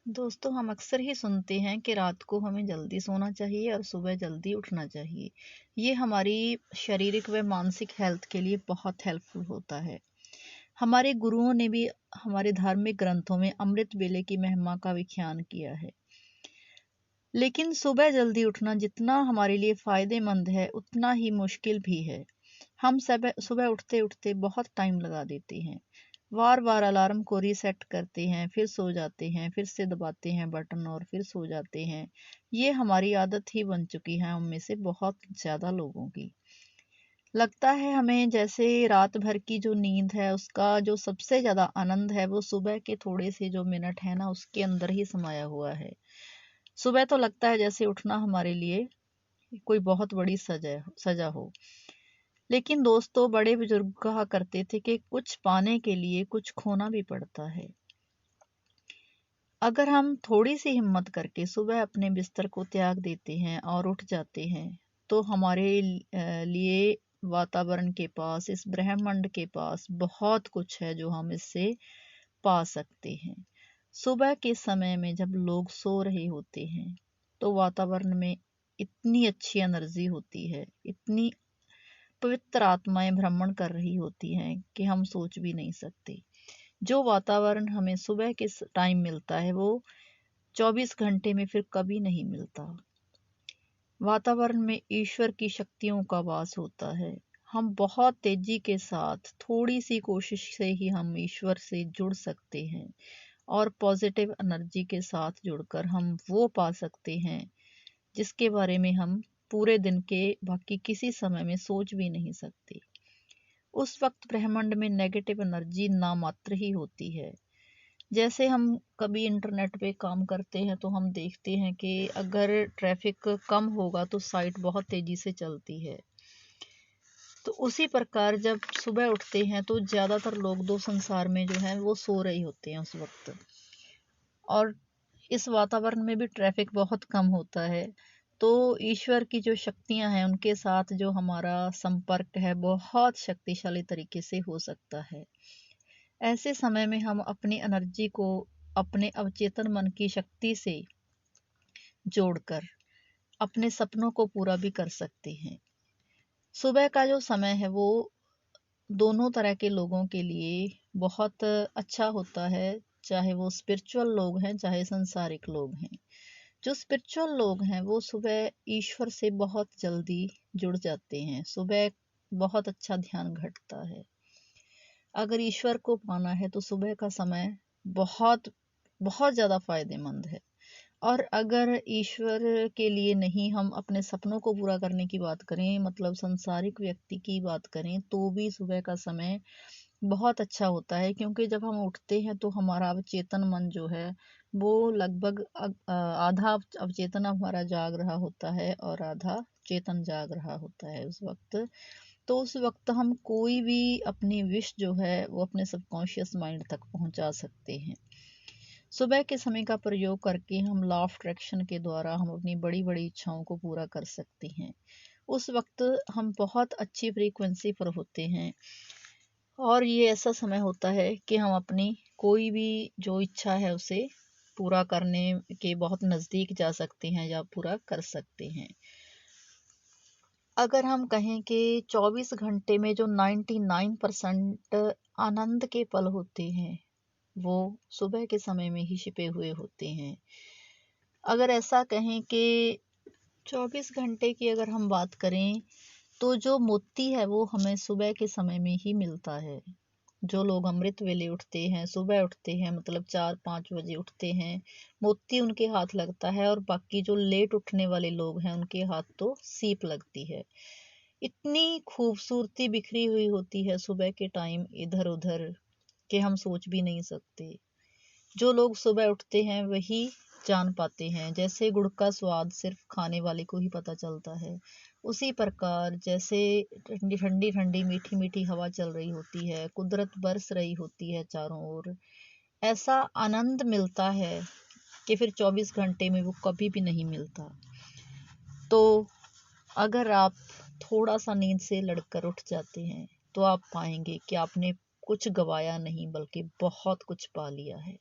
दोस्तों, हम अक्सर ही सुनते हैं कि रात को हमें जल्दी सोना चाहिए और सुबह जल्दी उठना चाहिए। ये हमारी शारीरिक व मानसिक हेल्थ के लिए बहुत हेल्पफुल होता है। हमारे गुरुओं ने भी हमारे धार्मिक ग्रंथों में अमृत वेले की महिमा का व्याख्यान किया है। लेकिन सुबह जल्दी उठना जितना हमारे लिए फायदेमंद है, उतना ही मुश्किल भी है। हम सब सुबह उठते उठते बहुत टाइम लगा देते हैं। बार बार अलार्म को रीसेट करते हैं, फिर सो जाते हैं, फिर से दबाते हैं बटन और फिर सो जाते हैं। ये हमारी आदत ही बन चुकी है हम में से बहुत ज़्यादा लोगों की। लगता है हमें जैसे रात भर की जो नींद है उसका जो सबसे ज़्यादा आनंद है वो सुबह के थोड़े से जो मिनट है ना उसके अंदर ही समाया हुआ है। सुबह तो लगता है जैसे उठना हमारे लिए कोई बहुत बड़ी सजा सजा हो। लेकिन दोस्तों, बड़े बुजुर्ग कहा करते थे कि कुछ पाने के लिए कुछ खोना भी पड़ता है। अगर हम थोड़ी सी हिम्मत करके सुबह अपने बिस्तर को त्याग देते हैं और उठ जाते हैं, तो हमारे लिए वातावरण के पास, इस ब्रह्मांड के पास बहुत कुछ है जो हम इससे पा सकते हैं। सुबह के समय में जब लोग सो रहे होते हैं, तो वातावरण में इतनी अच्छी एनर्जी होती है, इतनी पवित्र आत्माएं भ्रमण कर रही होती हैं कि हम सोच भी नहीं सकते। जो वातावरण हमें सुबह के टाइम मिलता है वो 24 घंटे में फिर कभी नहीं मिलता। वातावरण में ईश्वर की शक्तियों का वास होता है। हम बहुत तेजी के साथ थोड़ी सी कोशिश से ही हम ईश्वर से जुड़ सकते हैं और पॉजिटिव एनर्जी के साथ जुड़कर हम वो पा सकते हैं जिसके बारे में हम पूरे दिन के बाकी किसी समय में सोच भी नहीं सकते। उस वक्त ब्रह्मांड में नेगेटिव एनर्जी नामात्र ही होती है। जैसे हम कभी इंटरनेट पे काम करते हैं तो हम देखते हैं कि अगर ट्रैफिक कम होगा तो साइट बहुत तेजी से चलती है। तो उसी प्रकार जब सुबह उठते हैं तो ज़्यादातर लोग दो संसार में जो है वो सो रहे होते हैं उस वक्त, और इस वातावरण में भी ट्रैफिक बहुत कम होता है। तो ईश्वर की जो शक्तियां हैं उनके साथ जो हमारा संपर्क है बहुत शक्तिशाली तरीके से हो सकता है। ऐसे समय में हम अपनी एनर्जी को अपने अवचेतन मन की शक्ति से जोड़कर अपने सपनों को पूरा भी कर सकते हैं। सुबह का जो समय है वो दोनों तरह के लोगों के लिए बहुत अच्छा होता है, चाहे वो स्पिरिचुअल लोग हैं चाहे संसारिक लोग हैं। जो स्पिरिचुअल लोग हैं वो सुबह ईश्वर से बहुत जल्दी जुड़ जाते हैं। सुबह बहुत अच्छा ध्यान घटता है। अगर ईश्वर को पाना है तो सुबह का समय बहुत बहुत ज़्यादा फायदेमंद है। और अगर ईश्वर के लिए नहीं, हम अपने सपनों को पूरा करने की बात करें, मतलब सांसारिक व्यक्ति की बात करें, तो भी सुबह का समय बहुत अच्छा होता है, क्योंकि जब हम उठते हैं तो हमारा अवचेतन मन जो है वो लगभग आधा अवचेतन हमारा जाग रहा होता है और आधा चेतन जाग रहा होता है उस वक्त। तो उस वक्त हम कोई भी अपनी विश जो है वो अपने सबकॉन्शियस माइंड तक पहुंचा सकते हैं। सुबह के समय का प्रयोग करके हम लॉ ऑफ अट्रैक्शन के द्वारा हम अपनी बड़ी बड़ी इच्छाओं को पूरा कर सकते हैं। उस वक्त हम बहुत अच्छी फ्रीक्वेंसी पर होते हैं और ये ऐसा समय होता है कि हम अपनी कोई भी जो इच्छा है उसे पूरा करने के बहुत नज़दीक जा सकते हैं या पूरा कर सकते हैं। अगर हम कहें कि 24 घंटे में जो 99% आनंद के पल होते हैं वो सुबह के समय में ही छिपे हुए होते हैं। अगर ऐसा कहें कि 24 घंटे की अगर हम बात करें तो जो मोती है वो हमें सुबह के समय में ही मिलता है। जो लोग अमृत वेले उठते हैं, सुबह उठते हैं, मतलब 4-5 बजे उठते हैं, मोती उनके हाथ लगता है, और बाकी जो लेट उठने वाले लोग हैं उनके हाथ तो सीप लगती है। इतनी खूबसूरती बिखरी हुई होती है सुबह के टाइम इधर उधर कि हम सोच भी नहीं सकते। जो लोग सुबह उठते हैं वही जान पाते हैं। जैसे गुड़ का स्वाद सिर्फ खाने वाले को ही पता चलता है, उसी प्रकार जैसे ठंडी ठंडी ठंडी मीठी मीठी हवा चल रही होती है, कुदरत बरस रही होती है चारों ओर, ऐसा आनंद मिलता है कि फिर 24 घंटे में वो कभी भी नहीं मिलता। तो अगर आप थोड़ा सा नींद से लड़कर उठ जाते हैं तो आप पाएंगे कि आपने कुछ गवाया नहीं बल्कि बहुत कुछ पा लिया है।